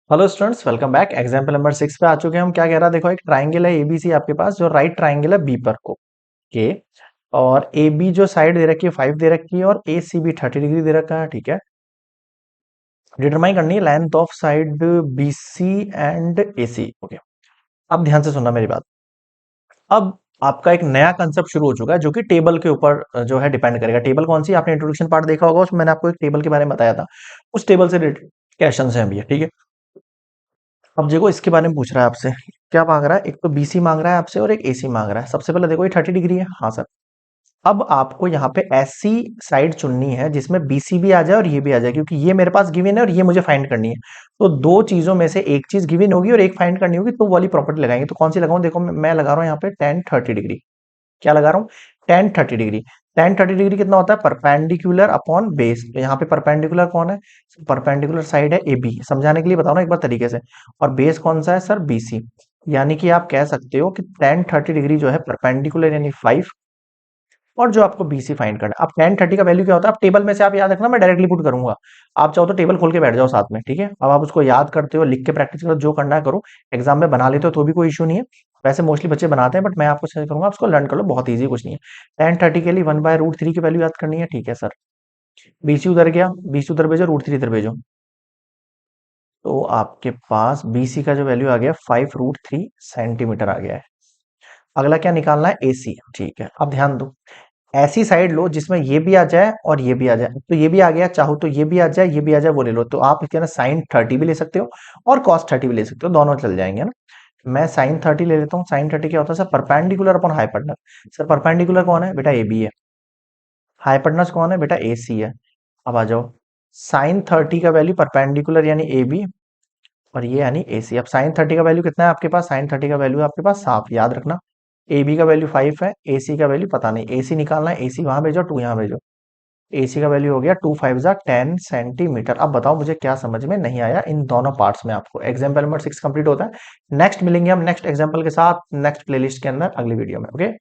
Hello students, welcome back. Example number 6 पे आ चुके हैं हम। क्या कह रहा है, देखो एक ट्राइंगल है एबीसी आपके पास, जो राइट ट्राइंगल है बी पर को के, और ए बी जो साइड दे रखी है 5 दे रखी है और ए सी बी 30 डिग्री दे रखा है। ठीक है, डिटरमाइन करनी है length of side B C and A C. Okay, अब ध्यान से सुनना मेरी बात। अब आपका एक नया कंसेप्ट शुरू हो चुका है जो कि टेबल के ऊपर जो है डिपेंड करेगा। टेबल कौन सी, आपने इंट्रोडक्शन पार्ट देखा होगा, उसमें मैंने आपको एक टेबल के बारे में बताया था। उस टेबल से रिलेटेड क्वेश्चन है भैया। ठीक है, अब देखो इसके बारे में पूछ रहा है आपसे। क्या मांग रहा है, एक तो बीसी मांग रहा है आपसे और एक एसी मांग रहा है। सबसे पहले देखो ये 30 डिग्री है, हाँ सर। अब आपको यहाँ पे ऐसी साइड चुननी है जिसमें बीसी भी आ जाए और ये भी आ जाए, क्योंकि ये मेरे पास गिवन है और ये मुझे फाइंड करनी है। तो दो चीजों में से एक चीज गिवन होगी और एक फाइंड करनी होगी, तो वो वाली प्रॉपर्टी लगाएंगे। तो कौन सी लगाऊं, देखो मैं लगा रहा हूँ यहाँ पे tan 30 डिग्री। क्या लगा रहा हूँ, tan 30 डिग्री। tan 30 डिग्री कितना होता है, परपेंडिकुलर अपॉन बेस। तो यहाँ पे परपेंडिकुलर कौन है, परपेंडिकुलर साइड है ए बी, समझाने के लिए बताओ ना एक बार तरीके से। और बेस कौन सा है सर, बीसी। यानी कि आप कह सकते हो कि tan 30 डिग्री जो है परपेंडिकुलर यानी 5, और जो आपको बीसी फाइंड करना है। अब tan 30 का वैल्यू क्या होता है, आप टेबल में से आप याद रखना, मैं डायरेक्टली पुट करूंगा। आप चाहो तो टेबल खोल के बैठ जाओ साथ में। ठीक है, अब आप उसको याद करते हो, लिख के प्रैक्टिस करो, जो करना है करो। एग्जाम में बना लेते हो तो भी कोई इशू नहीं है। वैसे मोस्टली बच्चे बनाते हैं, बट मैं आपको सजेस्ट करूंगा आप उसको लर्न कर लो, बहुत ईजी कुछ नहीं है। tan 30 के लिए 1/√3 की वैल्यू याद करनी है। ठीक है सर, बीसी उधर गया, बीसी उधर भेजो, √3 इधर भेजो। तो आपके पास बीसी का जो वैल्यू आ गया 5√3 सेंटीमीटर आ गया है। अगला क्या निकालना है, एसी। ठीक है, अब ध्यान दो, ऐसी साइड लो जिसमें ये भी आ जाए और ये भी आ जाए। तो ये भी आ गया, चाहो तो ये भी आ जाए, ये भी आ जाए, वो ले लो। तो आप इसके ना sin 30 भी ले सकते हो और cos 30 भी ले सकते हो, दोनों चल जाएंगे ना। मैं sin 30 ले लेता हूँ। sin 30 क्या होता है sir, perpendicular upon hypotenuse. Sir perpendicular कौन है बेटा, ए बी है। हाइपोटेनस कौन है बेटा, ए सी है। अब आ जाओ, sin 30 का वैल्यू परपेंडिकुलर यानी ए बी, और ये यानी ए सी। अब sin 30 का वैल्यू कितना है आपके पास, sin 30 का वैल्यू आपके पास साफ याद रखना। ए बी का वैल्यू 5 है, ए सी का वैल्यू पता नहीं। ए सी निकालना है, ए सी वहां भेजो, टू यहाँ भेजो। एसी का वैल्यू हो गया 2 5 10 सेंटीमीटर। अब बताओ मुझे क्या समझ में नहीं आया इन दोनों पार्ट्स में। आपको एग्जाम्पल नंबर 6 कंप्लीट होता है। नेक्स्ट मिलेंगे हम नेक्स्ट एग्जाम्पल के साथ नेक्स्ट प्लेलिस्ट के अंदर अगली वीडियो में। ओके।